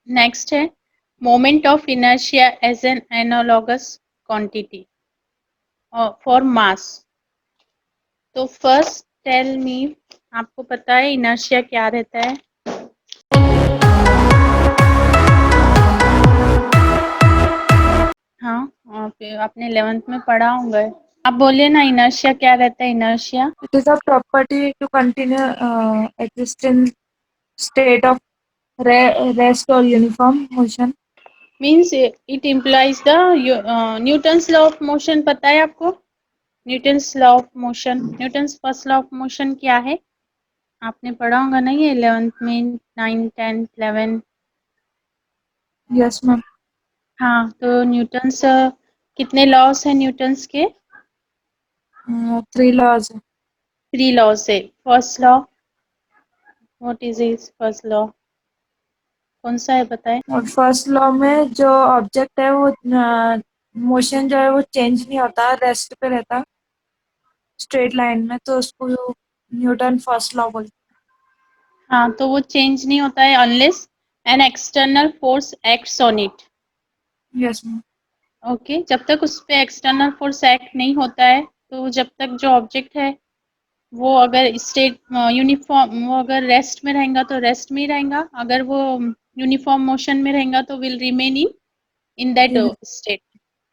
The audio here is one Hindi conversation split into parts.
नेक्स्ट है moment of inertia as an analogous quantity for mass. तो फर्स्ट टेल मी, आपको पता है इनर्शिया क्या रहता है? हाँ, आपने 11th में पढ़ा होगा। आप बोलिए ना, इनर्शिया क्या रहता है? Inertia It is a property to continue exist in state of rest or uniform motion. Means it implies the Newton's law of motion. पता है आपको Newton's law of motion? Newton's first law of motion क्या है? आपने पढ़ा होगा ना ये 11th में, 9, 10, 11। Yes, ma'am. हाँ, तो न्यूटन्स कितने लॉस है न्यूटन्स के? 3 laws. 3 लॉस है। First law, what is is first law? कौन सा है बताए? और फर्स्ट लॉ में जो ऑब्जेक्ट है वो मोशन जो है वो चेंज नहीं होता, रेस्ट पे रहता स्ट्रेट लाइन में, तो उसको न्यूटन फर्स्ट लॉ बोलते हाँ, तो वो चेंज नहीं होता है unless an external force acts on it. हैं। Yes ma'am. ओके, जब तक उस पे एक्सटर्नल फोर्स एक्ट नहीं होता है, तो जब तक जो ऑब्जेक्ट है वो अगर स्टेट यूनिफॉर्म, वो अगर रेस्ट में रहेगा तो रेस्ट में ही रहेगा, अगर वो यूनिफॉर्म मोशन में रहेगा तो will remain in that state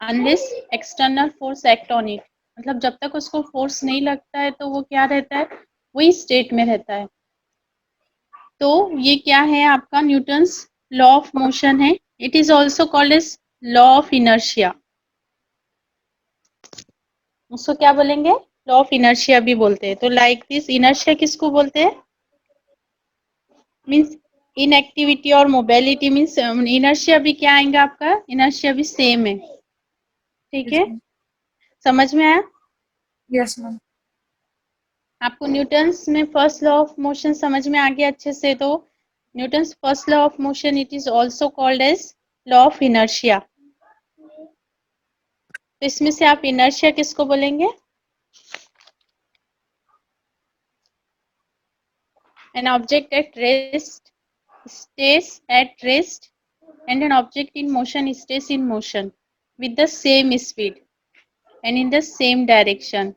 unless external force act on it. मतलब जब तक उसको फोर्स नहीं लगता है तो वो क्या रहता है, वही स्टेट में रहता है। तो ये क्या है आपका न्यूटन्स लॉ ऑफ मोशन है। It is also called as law of inertia. उसको क्या बोलेंगे? लॉ ऑफ इनर्शिया भी बोलते हैं। तो लाइक दिस इनर्शिया किसको बोलते हैं? मीन्स इनएक्टिविटी और मोबिलिटी। मीन्स इनर्शिया भी क्या आएगा आपका? इनर्शिया भी सेम है। ठीक है, समझ में आया? Yes ma'am. आपको न्यूटन्स में फर्स्ट लॉ ऑफ मोशन समझ में आ गया अच्छे से? तो Newton's first law of motion it is also called as law of inertia. तो इसमें से आप इनर्शिया किसको बोलेंगे? An object at rest stays at rest and an object in motion stays in motion with the same speed and in the same direction।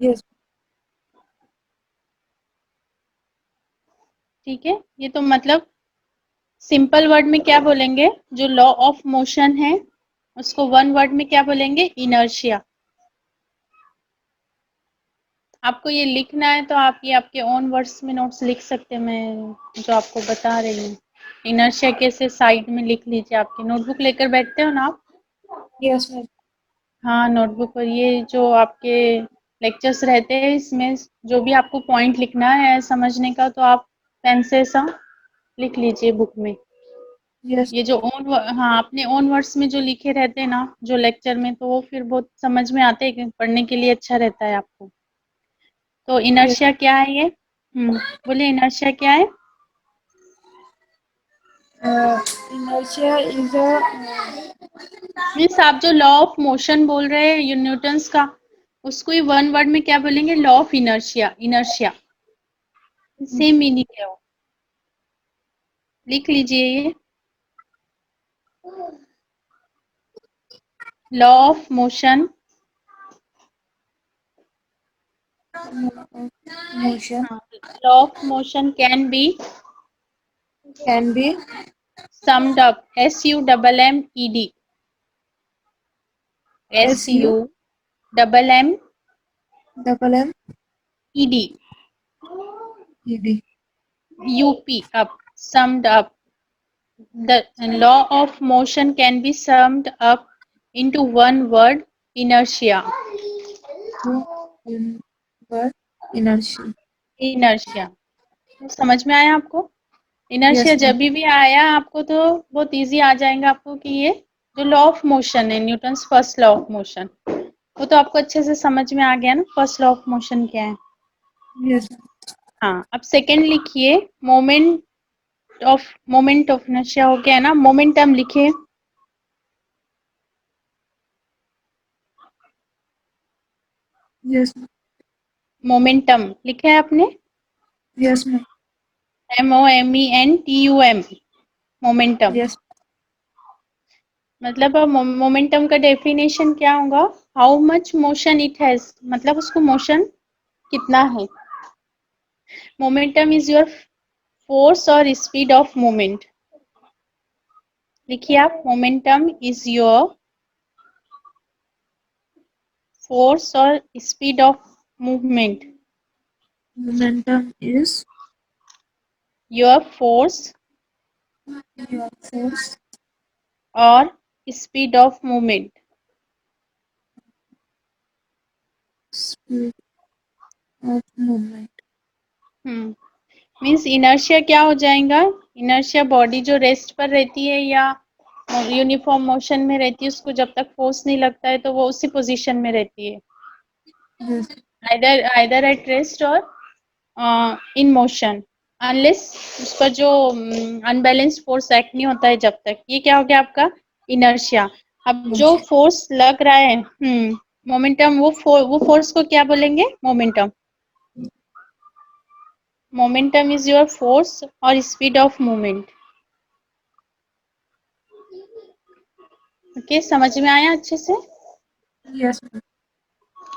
Yes. ठीक है, ये तो मतलब सिंपल वर्ड में क्या बोलेंगे? जो लॉ ऑफ मोशन है उसको वन वर्ड में क्या बोलेंगे? इनर्शिया। आपको ये लिखना है तो आप ये आपके ओन वर्ड्स में नोट्स लिख सकते हैं, मैं जो आपको बता रही हूँ। इनर्शिया कैसे साइड में लिख लीजिए, आपकी नोटबुक लेकर बैठते हो ना आप? Yes ma'am. हाँ, नोटबुक पर ये जो आपके लेक्चर्स रहते हैं इसमें जो भी आपको पॉइंट लिखना है समझने का, तो आप पेन से ऐसा लिख लीजिए बुक में। यस। ये जो हाँ, अपने ओन वर्ड्स में जो लिखे रहते हैं ना जो लेक्चर में, तो वो फिर बहुत समझ में आते हैं, पढ़ने के लिए अच्छा रहता है आपको। तो यस। इनर्शिया क्या है ये? बोलिए इनर्शिया क्या है? इनर्शिया इज अ मीन्स आप जो लॉ ऑफ मोशन बोल रहे हैं न्यूटन्स का, उसको ही वन वर्ड में क्या बोलेंगे? Law of inertia. Inertia same meaning है वो। लिख लीजिए ये, लॉ ऑफ मोशन। मोशन हाँ, law of motion can be can be summed up, SUMMED, S U SUMMED, double M E D. UP, up, summed up. The law of motion can be summed up into one word, inertia। Word inertia. Inertia समझ में आया आपको? Inertia yes ma'am. जब भी आया आपको तो बहुत इजी आ जाएगा आपको कि ये जो लॉ ऑफ मोशन है, Newton's first law of motion, वो तो आपको अच्छे से समझ में आ गया ना, फर्स्ट लॉ ऑफ मोशन क्या है। यस। हाँ, अब सेकंड लिखिए, मोमेंट ऑफ इनर्शिया हो गया है ना, मोमेंटम लिखिए। यस। मोमेंटम लिखा है आपने? Yes ma'am. MOMENTUM। Momentum. Yes. मतलब मोमेंटम का डेफिनेशन क्या होगा? How much motion it has, मतलब उसको मोशन कितना है। मोमेंटम इज योर फोर्स और स्पीड ऑफ मूवमेंट। लिखिए आप, मोमेंटम इज योर फोर्स और speed of movement. Momentum is your force your force, और speed of movement. speed of movement. Means inertia क्या हो जाएगा? इनर्शिया बॉडी जो रेस्ट पर रहती है या यूनिफॉर्म मोशन में रहती है, उसको जब तक फोर्स नहीं लगता है तो वो उसी पोजीशन में रहती है, Yes. आइदर एट रेस्ट और इन मोशन, अनलेस उस पर जो अनबैलेंस्ड फोर्स एक्ट नहीं होता है जब तक। ये क्या हो गया आपका? इनर्शिया। अब जो Yes. फोर्स लग रहा है मोमेंटम, वो फोर्स को क्या बोलेंगे? Momentum. Momentum is your force और स्पीड ऑफ मूवमेंट। ओके, समझ में आया अच्छे से? Yes.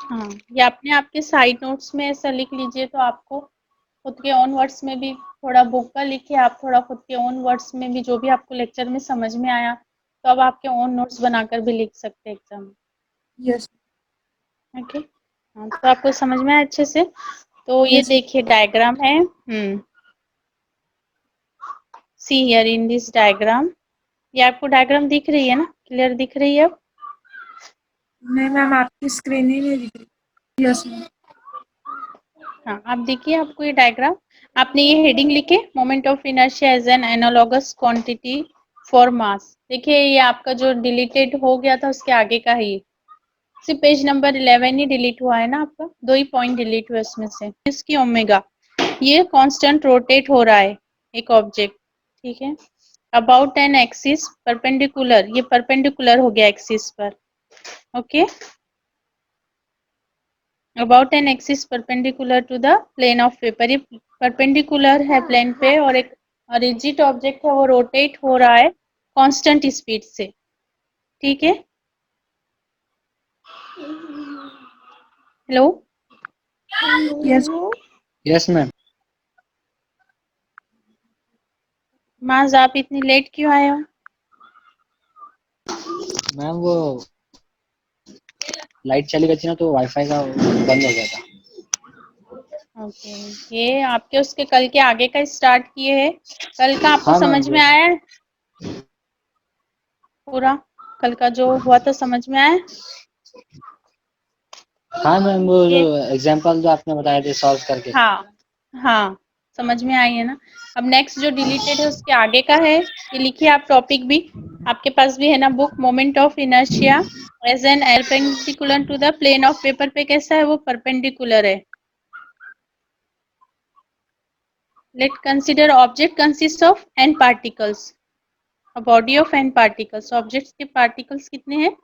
हाँ, ये आपने आपके साइड नोट्स में ऐसा लिख लीजिए, तो आपको खुद के ओन वर्ड्स में भी, थोड़ा बुक का लिखिए आप, थोड़ा खुद के ओन वर्ड्स में भी जो भी आपको लेक्चर में समझ में आया, तो अब आपके ओन नोट्स बनाकर भी लिख सकते हैं एग्जाम में। Yes. ओके, हाँ, तो आपको समझ में आया अच्छे से? तो ये Yes. देखिए डायग्राम है। See here in this diagram. ये आपको डायग्राम दिख रही है ना? क्लियर दिख रही है अब? नहीं मैम, आपकी स्क्रीन ही नहीं दिख रही। Yes ma'am. हाँ, आप देखिए आपको ये डायग्राम, आपने ये हेडिंग लिखे, moment of inertia as an analogous quantity for mass. देखिए ये आपका जो डिलीटेड हो गया था उसके आगे का है ये, सिर्फ पेज नंबर 11 ही डिलीट हुआ है ना आपका, 2 ही पॉइंट डिलीट हुए उसमें से। इसकी ओमेगा, ये कांस्टेंट रोटेट हो रहा है एक ऑब्जेक्ट, ठीक है, अबाउट एन एक्सिस परपेंडिकुलर, ये परपेंडिकुलर हो गया एक्सिस पर। Okay, about an axis perpendicular to the plane of paper, ये परपेंडिकुलर है प्लेन पे, और एक रिजिड ऑब्जेक्ट है वो रोटेट हो रहा है कांस्टेंट स्पीड से, ठीक है। Hello, yes. Yes ma'am. माज आप इतनी लेट क्यों आए हो? मैम वो लाइट चली गई थी ना, तो वाईफाई का बंद हो गया था। ओके, ये आपके उसके कल के आगे का स्टार्ट किए हैं, कल का आपको हाँ मैम समझ में आया है पूरा? कल का जो हुआ था समझ में आया? हाँ मैम, वो जो ये एग्जांपल जो आपने बताए थे सॉल्व करके। हाँ, हाँ, समझ में आई है ना? अब नेक्स्ट जो डिलीटेड है उसके आगे का है, ये लिखिए आप टॉपिक भी, आपके पास भी है ना book, moment of inertia as an perpendicular to the plane of paper पे कैसा है? वो परपेंडिकुलर है। Let consider object consist of n particles, a body of n particles, objects के पार्टिकल्स कितने हैं?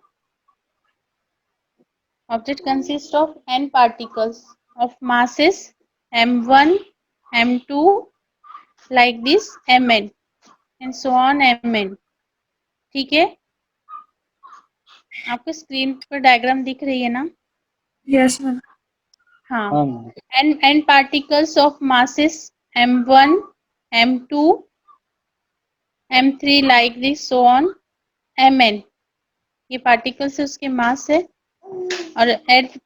Object consist of n particles of masses m1 m2 like this mn and so on mn, ठीक है। आपको स्क्रीन पर डायग्राम दिख रही है ना? Yes ma'am. हाँ, हाँ ma'am. n particles of masses m1 m2 m3 like this so on mn, ये पार्टिकल्स है, उसके मास है, और एट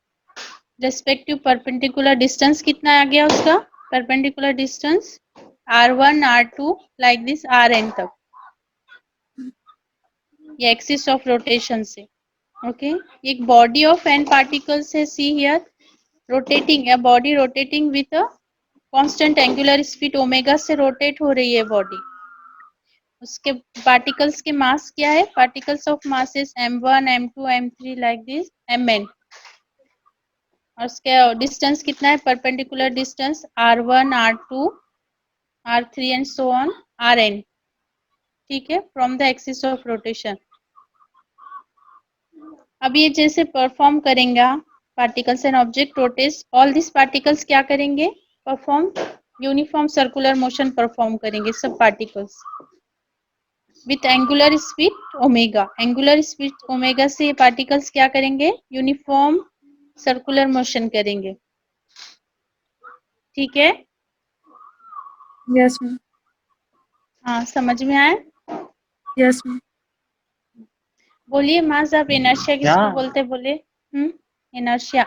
रेस्पेक्टिव परपेंडिकुलर डिस्टेंस कितना आ गया उसका? Perpendicular distance r1 r2 like this rn तक, ये एक्सिस ऑफ रोटेशन से। ओके, एक बॉडी ऑफ n पार्टिकल्स है, see here, rotating, a body rotating with a constant angular speed omega से रोटेट हो रही है बॉडी। उसके पार्टिकल्स के मास क्या है? Particles of masses m1 m2 m3 like this mn, और उसके डिस्टेंस कितना है? Perpendicular distance r1 r2 r3 and so on rn, ठीक है, from the axis of rotation. अब ये जैसे परफॉर्म करेंगे particles and object rotates, all this particles क्या करेंगे? Perform uniform circular motion perform करेंगे सब particles. With angular speed omega. Angular speed omega से ये पार्टिकल्स क्या करेंगे, यूनिफॉर्म सर्कुलर मोशन करेंगे। ठीक है, यस मैम। हाँ समझ में आया। Yes ma'am. बोलिए मास, आप इनर्शिया क्या? किसको बोलते बोले? इनर्शिया।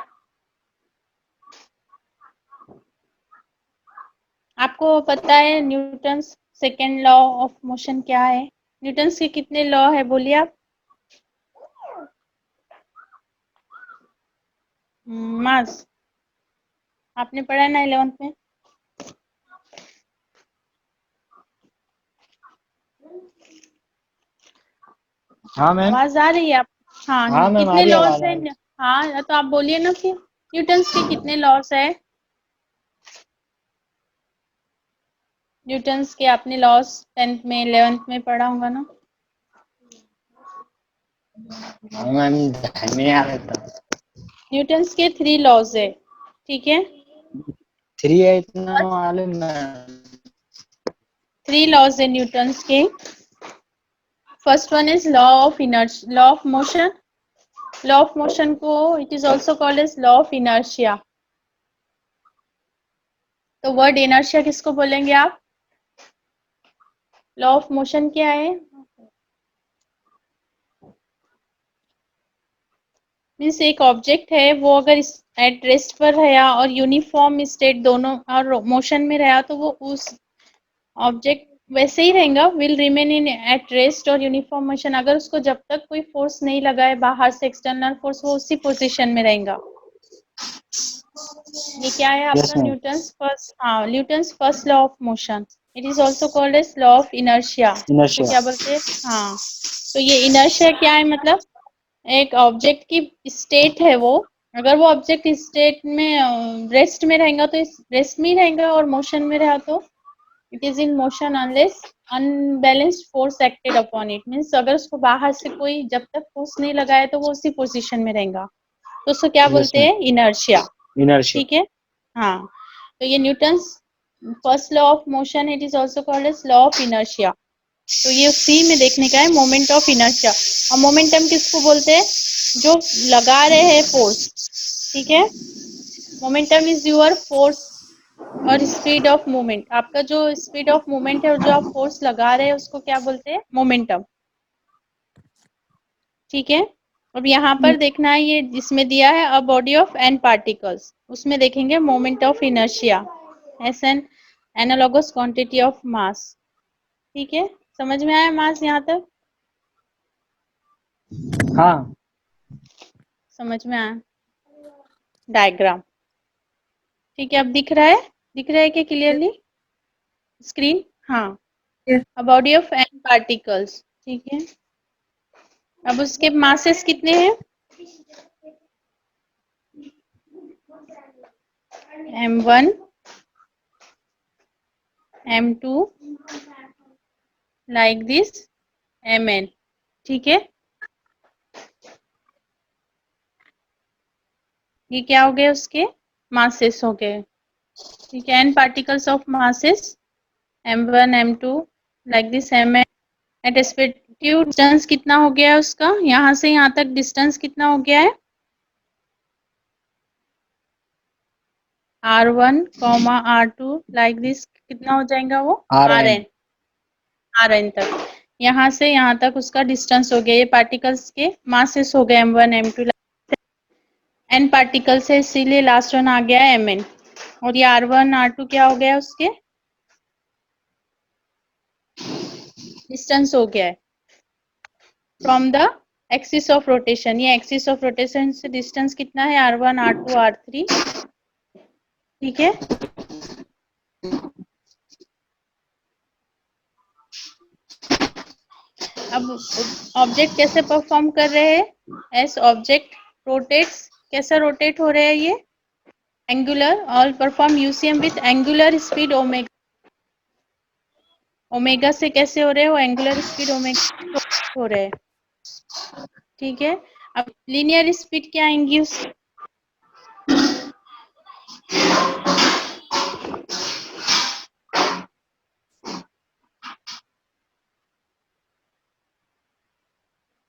आपको पता है Newton's second law of motion क्या है? न्यूटन्स के कितने लॉ है बोलिए आप? मास, आपने पढ़ा है ना 11th में? हाँ मैम। आवाज आ रही है आप? हाँ, हाँ मैम, आ कितने रही है, लॉस आवाज आ है? रही है। हाँ तो आप बोलिए ना फिर, न्यूटन्स के कितने लॉस है? न्यूटन्स के आपने लॉस 10th में 11th में पढ़ा होगा ना? हाँ मैम, ध्यान में नहीं आ रहा था। न्यूटन्स के 3 लॉज है, ठीक है? 3 है इतना मालूम मैम। 3 लॉज है न्यूटन्स के। First one is law of inertia, law of motion. Law of motion को it is also called as law of inertia. तो वर्ड इनर्शिया किसको बोलेंगे आप? लॉ ऑफ मोशन क्या है? मीन्स एक ऑब्जेक्ट है, वो अगर एट रेस्ट पर रहा और यूनिफॉर्म स्टेट दोनों और मोशन में रहा तो वो उस ऑब्जेक्ट वैसे ही रहेगा, will remain in at rest और यूनिफॉर्म मोशन। अगर उसको जब तक कोई फोर्स नहीं लगा है बाहर से, एक्सटर्नल फोर्स, वो उसी पोजीशन में रहेगा। ये क्या है यस आपका? मैम। न्यूटन्स फर्स्ट, हाँ, Newton's first law of motion. It is also called as law of inertia. इसको इनर्शिया। क्या बोलते हैं? हाँ, तो ये इनर्शिया क्या है, मतलब एक ऑब्जेक्ट की स्टेट है वो। अगर वो ऑब्जेक्ट स्टेट में रेस्ट में रहेगा तो इस रेस्ट में ही रहेगा, और मोशन में रहा तो it is in motion unless unbalanced force acted upon it. Means अगर उसको बाहर से कोई जब तक फोर्स नहीं लगाए तो वो उसी पोजीशन में रहेगा, तो उसको क्या यस बोलते मैम, हैं? इनर्शिया। इनर्शिया। ठीक है, हाँ। तो ये Newton's first law of motion, it is also called as law of inertia. तो ये सी में देखने का है, मोमेंट ऑफ इनर्शिया। और मोमेंटम किसको बोलते हैं? जो लगा रहे हैं फोर्स, ठीक है? मोमेंटम इज योर फोर्स और स्पीड ऑफ मूवमेंट। आपका जो स्पीड ऑफ मूवमेंट है और जो आप फोर्स लगा रहे हैं उसको क्या बोलते हैं? मोमेंटम। ठीक है, अब यहाँ पर देखना है, ये जिसमें दिया है a body of n particles, उसमें देखेंगे moment of inertia as an analogous quantity of mass. ठीक है, समझ में आया मास यहाँ तक? हाँ। समझ में आया डायग्राम? ठीक है, अब दिख रहा है क्या क्लियरली स्क्रीन? हाँ, yes. A body of n particles. ठीक है, अब उसके मासेस कितने हैं? m1 m2 like this mn। ठीक है, ये क्या हो गए? उसके मासेस हो गए। ठीक है, n particles of masses m1 m2 like this mn। At respective distance कितना हो गया है उसका? यहाँ से यहाँ तक डिस्टेंस कितना हो गया है? r1 r2 लाइक दिस कितना हो जाएगा वो? RN। rn तक। यहाँ से यहाँ तक उसका डिस्टेंस हो गया। ये पार्टिकल्स के मासेस हो गए m1 m2। n पार्टिकल्स है इसीलिए लास्ट वन आ गया है mn। और ये r1 r2 क्या हो गया? उसके डिस्टेंस हो गया है from the axis of rotation. ये एक्सिस ऑफ रोटेशन से डिस्टेंस कितना है? r1 r2 r3। ठीक है, अब ऑब्जेक्ट कैसे परफॉर्म कर रहे हैं? एस ऑब्जेक्ट रोटेट्स, कैसा रोटेट हो रहे हैं ये? एंगुलर, और perform UCM with angular speed omega. Omega से कैसे हो रहे हो? एंगुलर स्पीड ओमेगा हो रहे हैं। ठीक है, अब लीनियर स्पीड क्या आएंगी उस?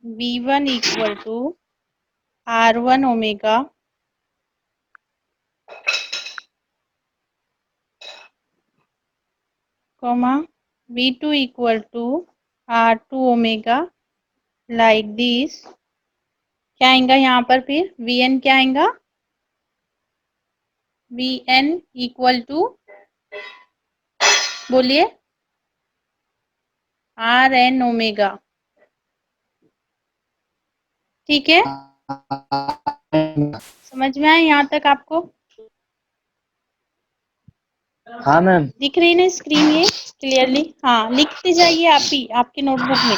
V1 equal to R1 omega comma V2 equal to R2 omega like this। क्या आएगा यहाँ पर फिर Vn क्या आएगा Vn equal to बोलिए Rn ओमेगा। ठीक है समझ में आया यहाँ तक आपको हाँ मैम। दिख रही ना स्क्रीन ये क्लियरली। हाँ लिखते जाइए आप ही आपके नोटबुक में।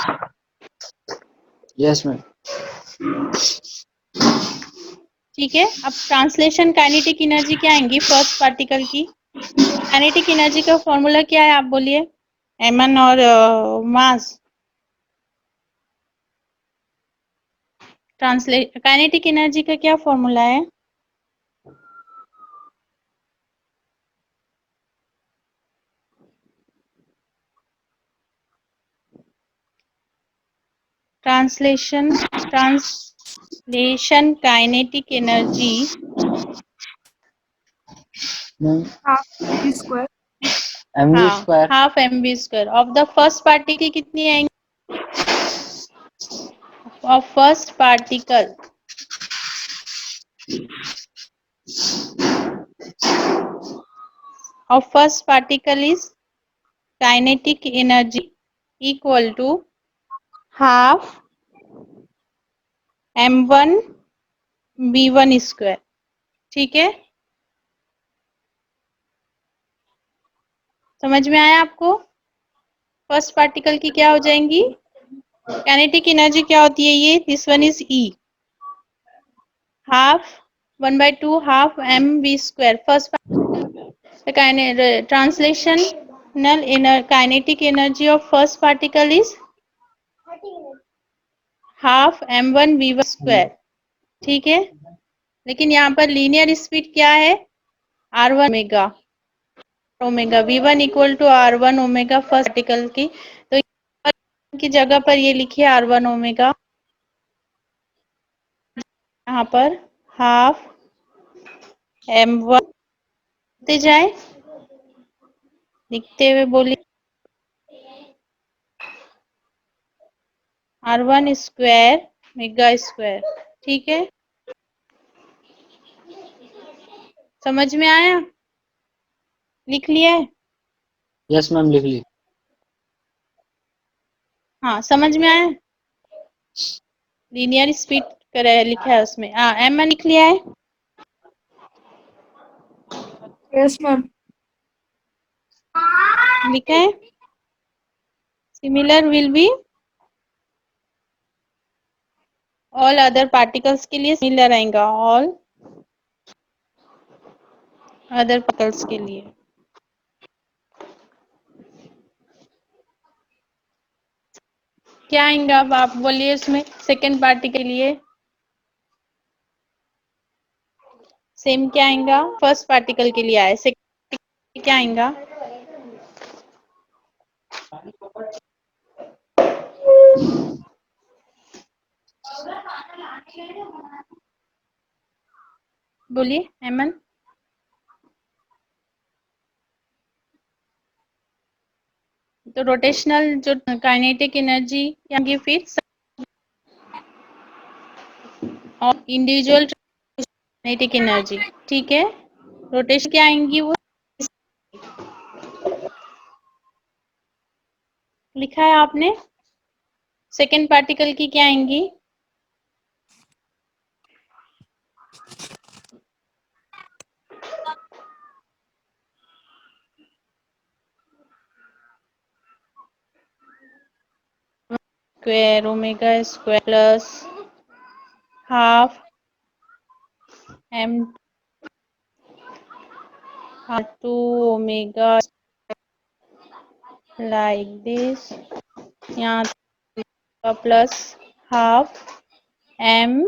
Yes ma'am. ठीक है अब ट्रांसलेशन काइनेटिक एनर्जी क्या आएंगी फर्स्ट पार्टिकल की। काइनेटिक एनर्जी का फॉर्मूला क्या है आप बोलिए एमन और मास। ट्रांसलेट काइनेटिक एनर्जी का क्या फॉर्मूला है translation kinetic energy half v square mv हाँ square half mv square of the first particle कितनी आएंगी of first particle of first particle is kinetic energy equal to half m1 v1 square. ठीक है समझ में आया आपको फर्स्ट पार्टिकल की क्या हो जाएंगी काइनेटिक एनर्जी क्या होती है ये this one is E half 1/2 half mv square first translational kinetic energy of first particle is half m1 v1 square. ठीक है लेकिन यहाँ पर लीनियर स्पीड क्या है r1 omega omega v1 equal to r1 omega first particle की तो की जगह पर ये लिखिए r1 ओमेगा यहाँ पर हाफ m1 जाए लिखते हुए बोलिए r1 स्क्वायर मेगा स्क्वायर। ठीक है समझ में आया लिख लिया है यस मैम लिख ली। हाँ समझ में आया लीनियर स्पीड करे लिखा है उसमें हाँ एम लिख लिया है यस मैम लिखा है similar will be all other particles के लिए सिमिलर आएगा ऑल अदर पार्टिकल्स के लिए। क्या आएगा अब आप बोलिए उसमें सेकेंड पार्टी के लिए सेम क्या आएगा फर्स्ट पार्टिकल के लिए आया सेकेंड क्या आएगा बोलिए एमन तो रोटेशनल जो काइनेटिक एनर्जी आएंगी फिर और इंडिविजुअल काइनेटिक एनर्जी। ठीक है रोटेशन क्या आएंगी वो लिखा है आपने सेकेंड पार्टिकल की क्या आएंगी square omega square plus half m r2 omega like this यहाँ plus half m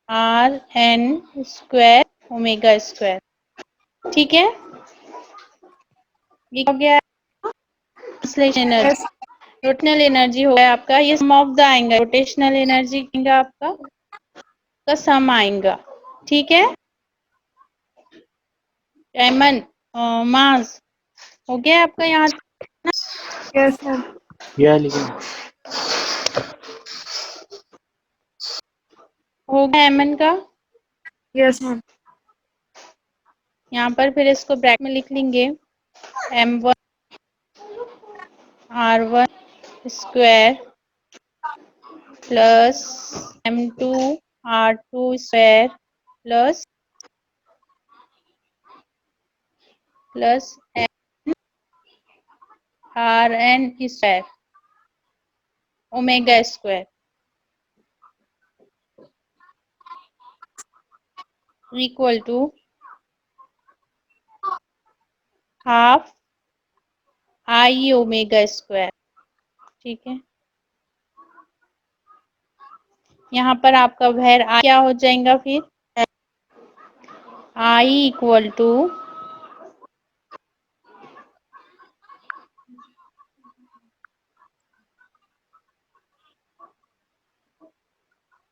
r n square omega square. ठीक है ये हो गया translation energy. Yes rotational energy हो गया आपका, ये सम ऑफ द आएगा, रोटेशनल एनर्जी आएगा आपका का सम आएगा। ठीक है एमन मास हो गया आपका यहाँ यस मैम। यह लिखना हो गया एमन का। Yes ma'am. यहाँ पर फिर इसको ब्रैकेट में लिख लेंगे m1 r1 square plus m2 r2 square plus rn square omega square equal to half I omega square. ठीक है यहाँ पर आपका भैर आई क्या हो जाएगा फिर आई इक्वल टू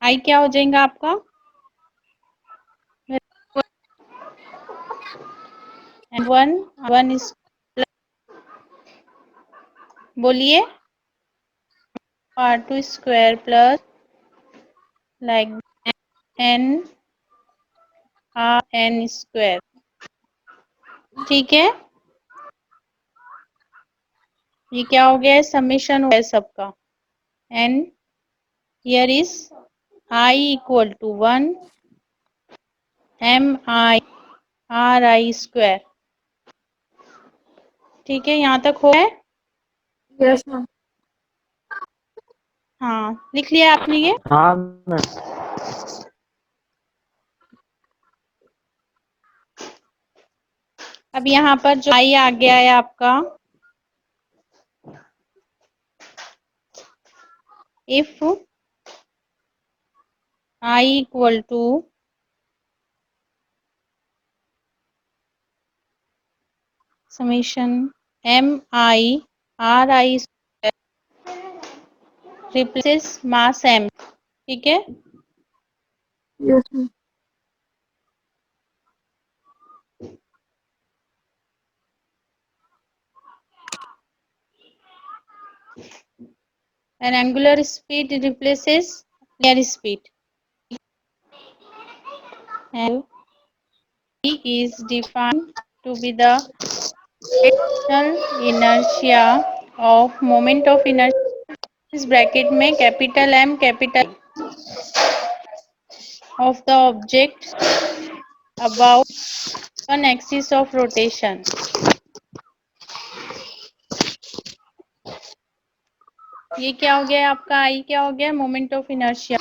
आई क्या हो जाएगा आपका वन इस बोलिए r2 square plus like n n square. ठीक है ये क्या हो गया है समेशन हो गया सबका n here is i equal to 1 m i r i square. ठीक है यहाँ तक हो गया यस मैम। हाँ लिख लिया आपने ये। हाँ मैम। अब यहाँ पर जो i आ गया है आपका if i equal to summation m i r i replaces mass m। ठीक है yes ma'am. an angular speed replaces linear speed and E is defined to be the gravitational inertia of moment of inertia इस ब्रैकेट में capital M capital of the object about one axis of rotation। ये क्या हो गया आपका I क्या हो गया मोमेंट ऑफ इनर्शिया